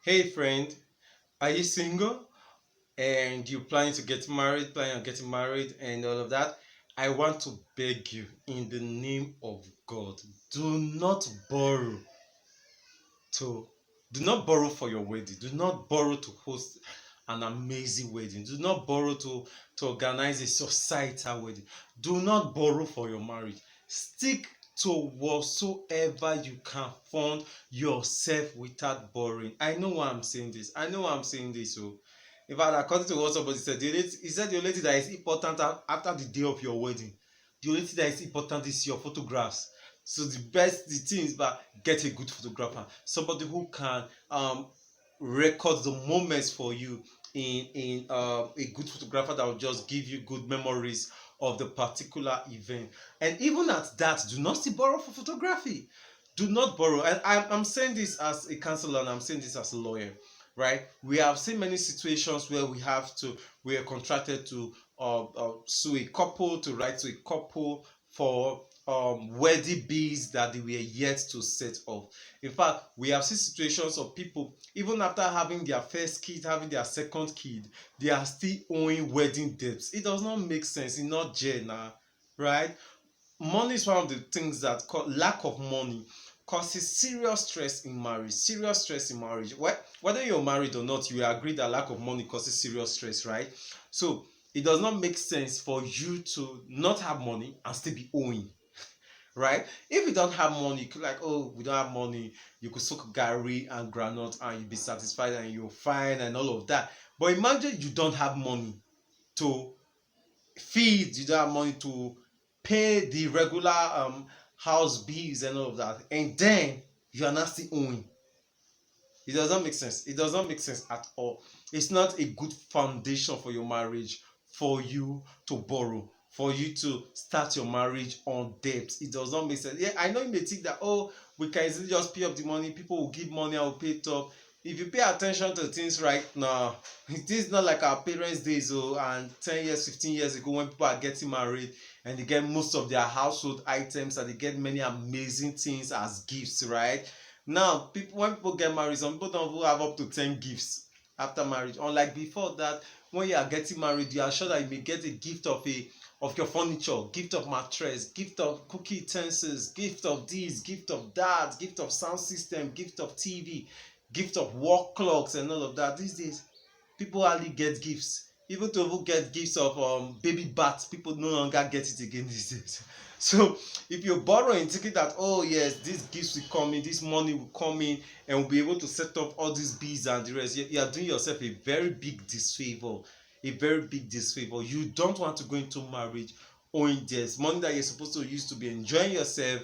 Hey friend, are you single and you planning to get married, planning on getting married and all of that? I want to beg you in the name of God, do not borrow to do not borrow for your wedding. Do not borrow to host an amazing wedding. Do not borrow to organize a societal wedding. Do not borrow for your marriage. Stick to whatsoever you can fund yourself without borrowing. I know why I'm saying this. I know why I'm saying this. So, in fact, according to what somebody said, he said the only thing that is important after the day of your wedding, the only thing that is important is your photographs. So the thing is, but get a good photographer, somebody who can record the moments for you in a good photographer that will just give you good memories of the particular event. And even at that, do not still borrow for photography. Do not borrow. And I'm saying this as a counselor and I'm saying this as a lawyer, right? We have seen many situations where we are contracted to sue a couple, to write to a couple for wedding bills that they were yet to set off. In fact, we have seen situations of people, even after having their first kid, having their second kid, they are still owing wedding debts. It does not make sense. It's not general, right? Money is one of the things that lack of money causes serious stress in marriage. Serious stress in marriage. Whether you're married or not, you agree that lack of money causes serious stress, right? So it does not make sense for you to not have money and still be owing, right? If you don't have money, you could like, oh, we don't have money. You could soak gari and granite and you'll be satisfied and you're fine and all of that. But imagine you don't have money to feed, you don't have money to pay the regular house bills and all of that, and then you are not still owing. It does not make sense. It does not make sense at all. It's not a good foundation for your marriage for you to borrow, for you to start your marriage on debt. It does not make sense. Yeah, I know you may think that, oh, we can easily just pay up the money. People will give money, I will pay it up. If you pay attention to things right now, it is not like our parents' days, oh, and 10 years, 15 years ago when people are getting married and they get most of their household items and they get many amazing things as gifts, right? Now, when people get married, some people don't even have up to 10 gifts after marriage. Unlike before that, when you are getting married, you are sure that you may get a gift of your furniture, gift of mattress, gift of cookie utensils, gift of this, gift of that, gift of sound system, gift of TV, gift of work clocks, and all of that. These days, people hardly get gifts. Even to even get gifts of baby baths, people no longer get it again these days. So if you're borrowing, thinking that, oh yes, these gifts will come in, this money will come in, and we'll be able to set up all these bills and the rest, you are doing yourself a very big disfavor. A very big disfavor. You don't want to go into marriage owing debts. Money that you're supposed to use to be enjoying yourself,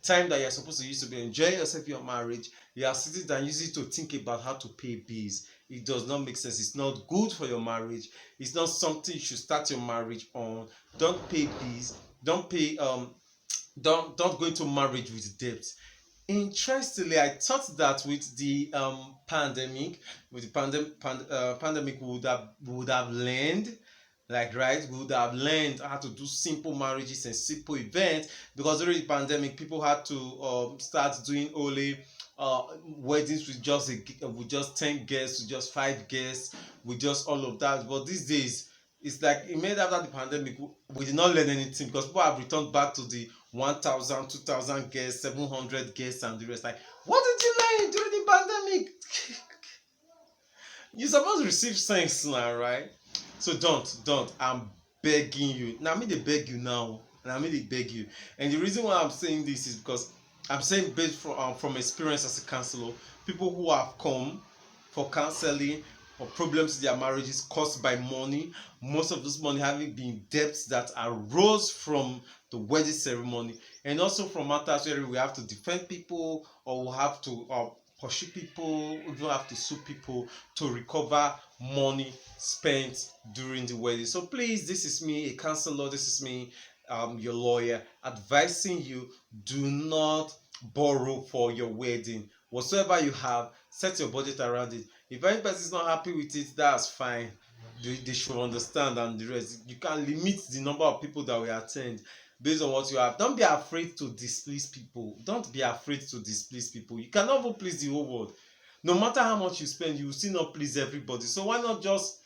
time that you're supposed to use to be enjoying yourself in your marriage, you are sitting down using it to think about how to pay bills. It does not make sense. It's not good for your marriage. It's not something you should start your marriage on. Don't pay bills. Don't pay don't go into marriage with debt. Interestingly, I thought that with the pandemic, pandemic we would have learned, like, right, we would have learned how to do simple marriages and simple events, because during the pandemic people had to start doing only weddings with just 10 guests, with just 5 guests, with just all of that. But these days it's like immediately after the pandemic we did not learn anything, because people have returned back to the 1,000, 2,000 guests, 700 guests and the rest. Like, what did you learn during the pandemic? You're supposed to receive thanks now, right? So don't. I'm begging you. Now, I mean, they beg you now. And I mean, they beg you. And the reason why I'm saying this is because I'm saying based from experience as a counselor, people who have come for counseling or problems in their marriages caused by money, most of this money having been debts that arose from the wedding ceremony, and also from matters where we have to defend people or we have to pursue people, we don't have to sue people to recover money spent during the wedding. So please, this is me, a counselor, this is me, your lawyer, advising you, do not borrow for your wedding. Whatsoever you have, set your budget around it. If any person is not happy with it, that's fine. They should understand and the rest. You can limit the number of people that will attend based on what you have. Don't be afraid to displease people. Don't be afraid to displease people. You cannot even please the whole world. No matter how much you spend, you will still not please everybody. So why not just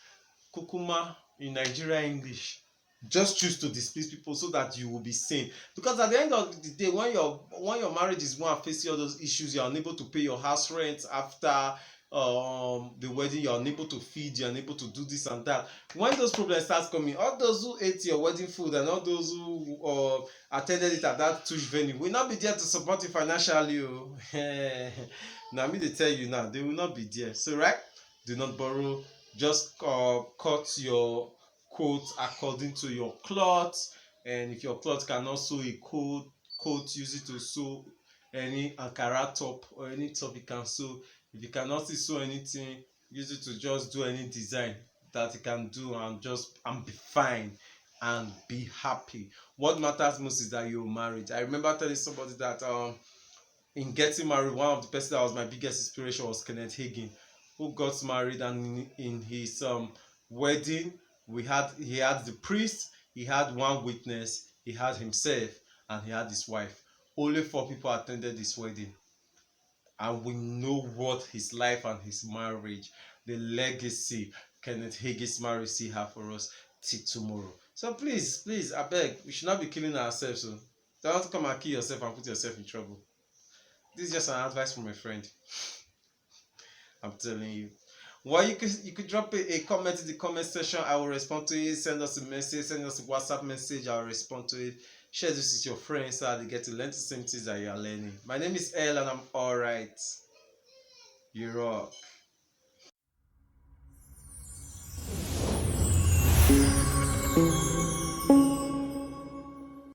kukuma in Nigeria English? Just choose to displease people so that you will be sane. Because at the end of the day, when your marriage is going to face all those issues, you're unable to pay your house rent after the wedding, you're unable to feed, you're unable to do this and that. When those problems start coming, all those who ate your wedding food and all those who attended it at that tush venue will not be there to support you financially. Oh. Now me they tell you now, they will not be there. So right, do not borrow. Just cut your coat according to your cloth, and if your cloth cannot sew a coat, use it to sew any ankara top or any top you can sew. If you cannot still sew anything, use it to just do any design that you can do, and be fine and be happy. What matters most is that you're married. I remember telling somebody that in getting married, one of the person that was my biggest inspiration was Kenneth Hagin, who got married, and in his wedding, he had the priest, he had one witness, he had himself, and he had his wife. Only 4 people attended his wedding, and we know what his life and his marriage, the legacy Kenneth Hagin's marriage still have for us till tomorrow. So please, I beg, we should not be killing ourselves. So don't come and kill yourself and put yourself in trouble. This is just an advice from a friend. I'm telling you. Well, you could drop a comment in the comment section. I will respond to it. Send us a message. Send us a WhatsApp message. I'll respond to it. Share this with your friends so that they get to learn the same things that you are learning. My name is El, and I'm alright. You rock.